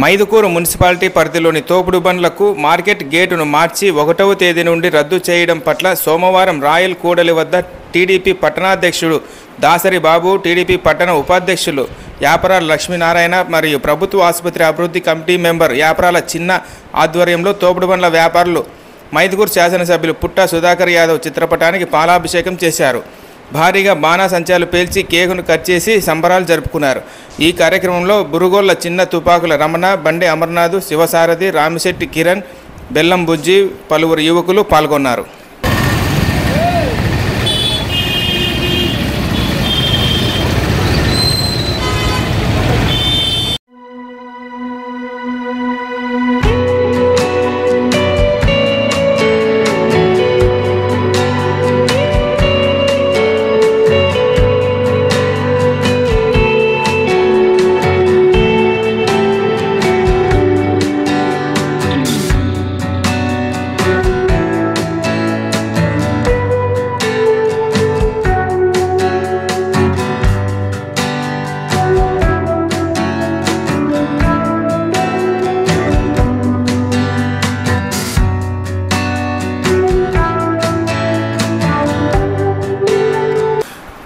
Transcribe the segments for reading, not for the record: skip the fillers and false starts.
Mydukur municipality పరిధిలోని తోపుడు బండ్లకు మార్కెట్ గేటును మార్చి 1వ తేదీ నుండి రద్దు చేయడం పట్ల సోమవారం రాయల్ కూడలి వద్ద టీడీపీ పట్టణాధ్యక్షుడు దాసరి బాబు, టీడీపీ పట్టణ ఉపాధ్యక్షులు యాపరాల లక్ష్మీనారాయణ మరియు ప్రభుత్వ ఆసుపత్రి అభివృద్ధి కమిటీ మెంబర్ యాపరాల చిన్న ఆధ్వర్యంలో తోపుడు బండ్ల వ్యాపారులు మైదుకూరు శాసనసభ్యులు పుట్టా సుధాకర్ యాదవ్ చిత్రపటానికి పాలాభిషేకం చేశారు. భారీగా బాణాసంచాలు పేల్చి కేకును కట్ చేసి సంబరాలు జరుపుకున్నారు. ఈ కార్యక్రమంలో బురుగోళ్ల చిన్న తుపాకుల రమణ, బండి అమర్నాథ్, శివసారథి, రామిశెట్టి కిరణ్, బెల్లం బుజ్జి, పలువురు యువకులు పాల్గొన్నారు.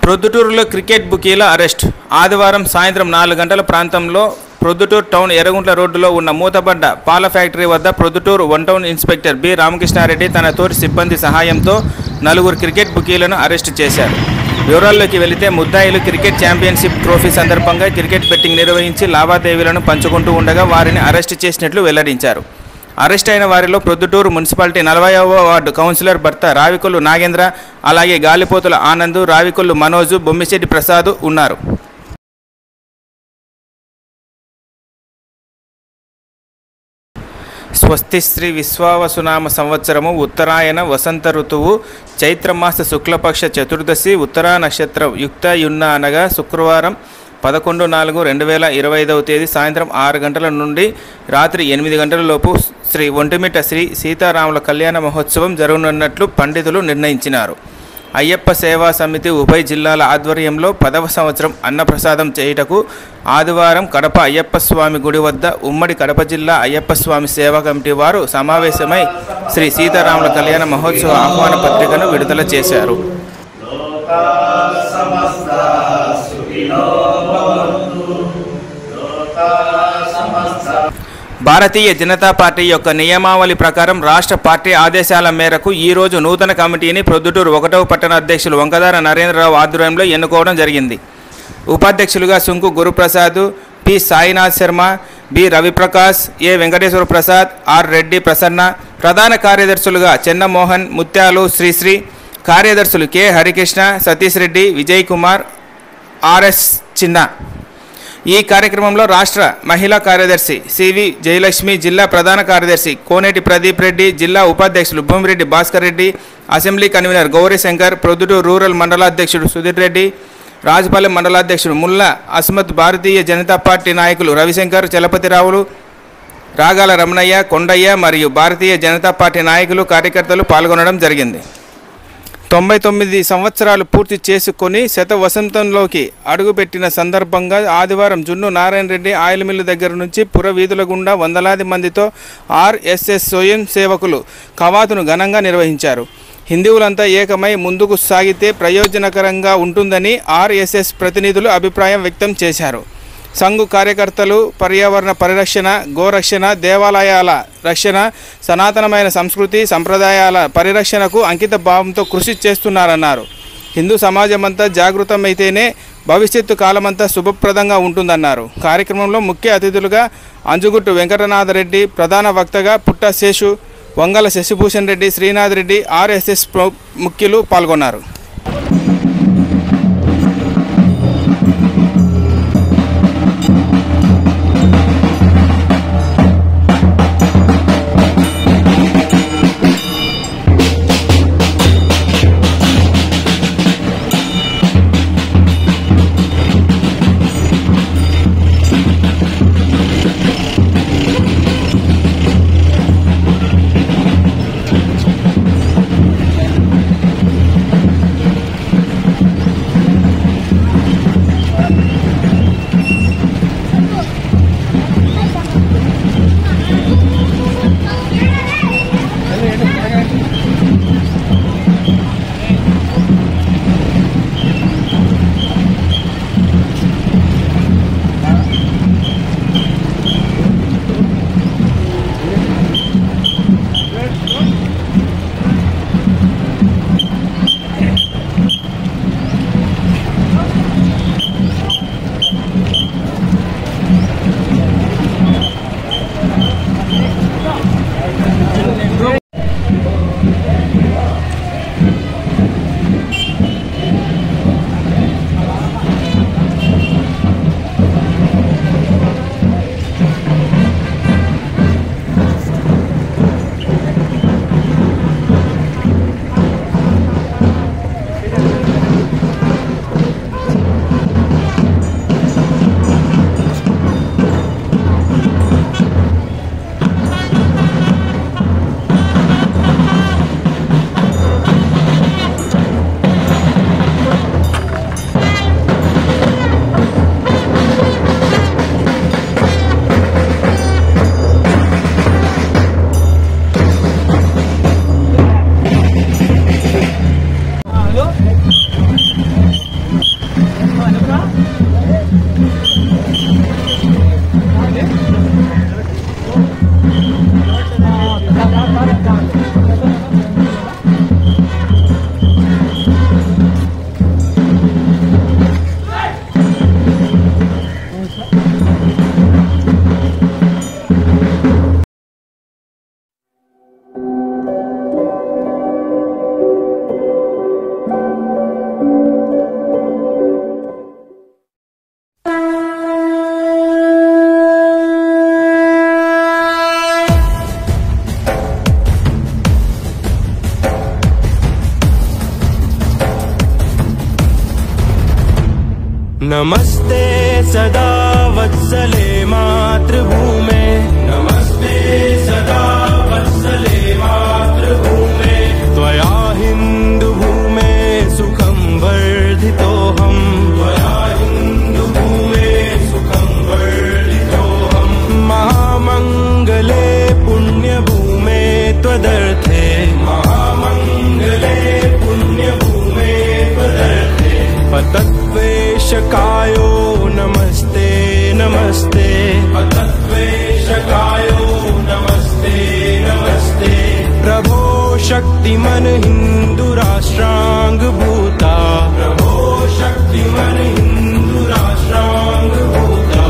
ప్రొద్దుటూరులో క్రికెట్ బుకీల అరెస్ట్. ఆదివారం సాయంత్రం 4 గంటల ప్రాంతంలో ప్రొద్దుటూరు టౌన్ ఎర్రగుంట్ల రోడ్డులో ఉన్న మూతబడ్డ పాల ఫ్యాక్టరీ వద్ద Proddatur 1 town inspector B Ramakrishna Reddy తన తోటి సిబ్బంది సహాయంతో 4 క్రికెట్ బుకీలను అరెస్టు చేశారు. వివరాల్లోకి వెళితే ముద్దాయిలు క్రికెట్ ఛాంపియన్షిప్ ట్రోఫీ సందర్భంగా క్రికెట్ బెట్టింగ్ నిర్వహించి లావాదేవీలను పంచుకుంటూ ఉండగా వారిని అరెస్టు చేసినట్లు వెల్లడించారు. అరెస్ట్ అయిన వారిలో ప్రొద్దుటూరు మున్సిపాలిటీ 40వ వార్డు కౌన్సిలర్ భర్త రావికొల్లు నాగేంద్ర, అలాగే గాలిపోతుల ఆనంద్, రావికొల్లు మనోజు, బొమ్మిశెట్టి ప్రసాద్ ఉన్నారు. స్వస్తి శ్రీ విశ్వావసునామ సంవత్సరము ఉత్తరాయణ వసంత ఋతువు చైత్రమాస శుక్లపక్ష చతుర్దశి ఉత్తరా నక్షత్రం యుక్తయున్న అనగా శుక్రవారం 11/4/2025 తేదీ సాయంత్రం 6 గంటల నుండి రాత్రి 8 గంటల లోపు శ్రీ ఒంటిమిట్ట శ్రీ సీతారాముల కళ్యాణ మహోత్సవం జరగనున్నట్లు పండితులు నిర్ణయించినారు. అయ్యప్ప సేవా సమితి ఉభయ జిల్లాల ఆధ్వర్యంలో 10వ సంవత్సరం అన్నప్రసాదం చేయుటకు ఆదివారం కడప అయ్యప్ప స్వామి గుడి వద్ద ఉమ్మడి కడప జిల్లా అయ్యప్ప స్వామి సేవా కమిటీ వారు సమావేశమై శ్రీ సీతారాముల కళ్యాణ మహోత్సవ ఆహ్వాన పత్రికను విడుదల చేశారు. భారతీయ జనతా పార్టీ యొక్క నియమావళి ప్రకారం రాష్ట్ర పార్టీ ఆదేశాల మేరకు ఈరోజు నూతన కమిటీని ప్రొద్దుటూరు 1వ పట్టణ అధ్యక్షులు వంకదార నరేంద్రరావు ఆధ్వర్యంలో ఎన్నుకోవడం జరిగింది. ఉపాధ్యక్షులుగా Sunku Guruprasad, P Sainath Sharma, B Raviprakash, A Venkateswara Prasad, R Reddy Prasanna, ప్రధాన కార్యదర్శులుగా చెన్నమోహన్, ముత్యాలు, శ్రీశ్రీ, కార్యదర్శులు కె హరికృష్ణ, సతీష్ రెడ్డి, విజయ్ కుమార్, ఆర్ఎస్ చిన్న. ఈ కార్యక్రమంలో రాష్ట్ర మహిళా కార్యదర్శి సివి జయలక్ష్మి, జిల్లా ప్రధాన కార్యదర్శి కోనేటి ప్రదీప్ రెడ్డి, జిల్లా ఉపాధ్యక్షులు Bhumireddy Bhaskar Reddy, assembly convener Gaurishankar, Proddatur rural మండలాధ్యక్షుడు సుధీర్ రెడ్డి, రాజపాలెం మండలాధ్యక్షుడు ముల్లా అస్మద్, భారతీయ జనతా పార్టీ నాయకులు రవిశంకర్, చలపతిరావులు, రాగాల రమణయ్య, కొండయ్య మరియు భారతీయ జనతా పార్టీ నాయకులు, కార్యకర్తలు పాల్గొనడం జరిగింది. 99 సంవత్సరాలు పూర్తి చేసుకొని శత వసంతంలోకి అడుగుపెట్టిన సందర్భంగా ఆదివారం జున్ను నారాయణ రెడ్డి ఆయిల్ మిల్లు దగ్గర నుంచి పురవీధుల గుండా వందలాది మందితో ఆర్ఎస్ఎస్ స్వయం సేవకులు కవాతును ఘనంగా నిర్వహించారు. హిందువులంతా ఏకమై ముందుకు సాగితే ప్రయోజనకరంగా ఉంటుందని ఆర్ఎస్ఎస్ ప్రతినిధులు అభిప్రాయం వ్యక్తం చేశారు. సంఘు కార్యకర్తలు పర్యావరణ పరిరక్షణ, గోరక్షణ, దేవాలయాల రక్షణ, సనాతనమైన సంస్కృతి సంప్రదాయాల పరిరక్షణకు అంకిత భావంతో కృషి చేస్తున్నారన్నారు. హిందూ సమాజమంతా జాగృతమైతేనే భవిష్యత్తు కాలమంతా శుభప్రదంగా ఉంటుందన్నారు. కార్యక్రమంలో ముఖ్య అతిథులుగా అంజుగుట్టు వెంకటనాథరెడ్డి, ప్రధాన వక్తగా పుట్ట శేషు, వంగల శశిభూషణ్ రెడ్డి, శ్రీనాథ్ రెడ్డి, ఆర్ఎస్ఎస్ ముఖ్యులు పాల్గొన్నారు. नमस्ते सदा वत्सले मातृभूमे नमस्ते सदा वत्सले मातृभूमे त्वया हिन्दुभूमे सुखं वर्धितोऽहम् त्वया हिन्दुभूमे सुखं वर्धितोऽहम् महामङ्गले पुण्यभूमे त्वदर्थे महामङ्गले पुण्यभूमे त्वदर्थे पतद्वेषकायो नमस्ते नमस्ते पतद्वेषकायो नमस्ते नमस्ते प्रभो शक्तिमन हिन्दुराष्ट्राङ्गभूता प्रभो शक्तिमन हिन्दुराष्ट्राङ्गभूता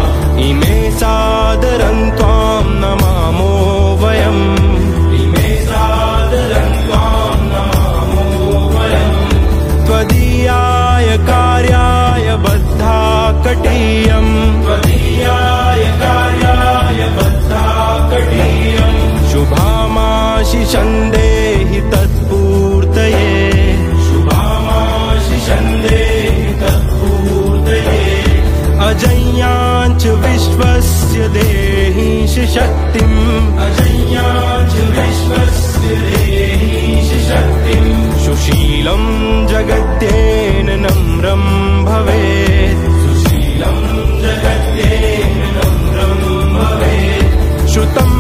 इमे सादरं त्वां नमामो वयम् इमे सादरं त्वां नमामो वयम् त्वदीयाय कार्याय बद्धा कटीयम् त्वदीयाय कार्याय बद्धा कटीयम् शुभामाशिषं देहि तत्पूर्तये शुभामाशिषं देहि तत्पूर्तये अजय्याञ्च विश्वस्य देहि शक्तिम् अजय्याञ्च विश्वस्य देहि शक्तिम् सुशीलं जगत्येन नम्रं भवेत् सुशीलं जगत्येन नम्रं भवेत् श्रुतं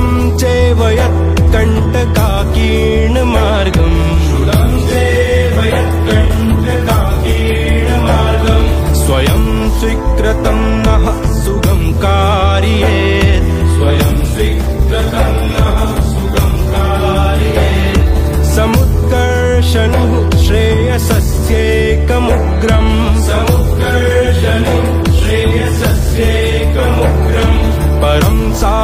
चैव यत्कण्टकाकीर्णमार्गम् श्रुतं चैव यत्कण्टकाकीर्णमार्गम् स्वयं स्वीकृतं नः सुगं कारयेत् स्वयं स्वीकृतं नः सुगं कारयेत् समुत्कर्षणुः श्रेयसस्यैकमुग्रम् समुत्कर्षणुः श्रेयसस्यैकमुग्रम् परं सा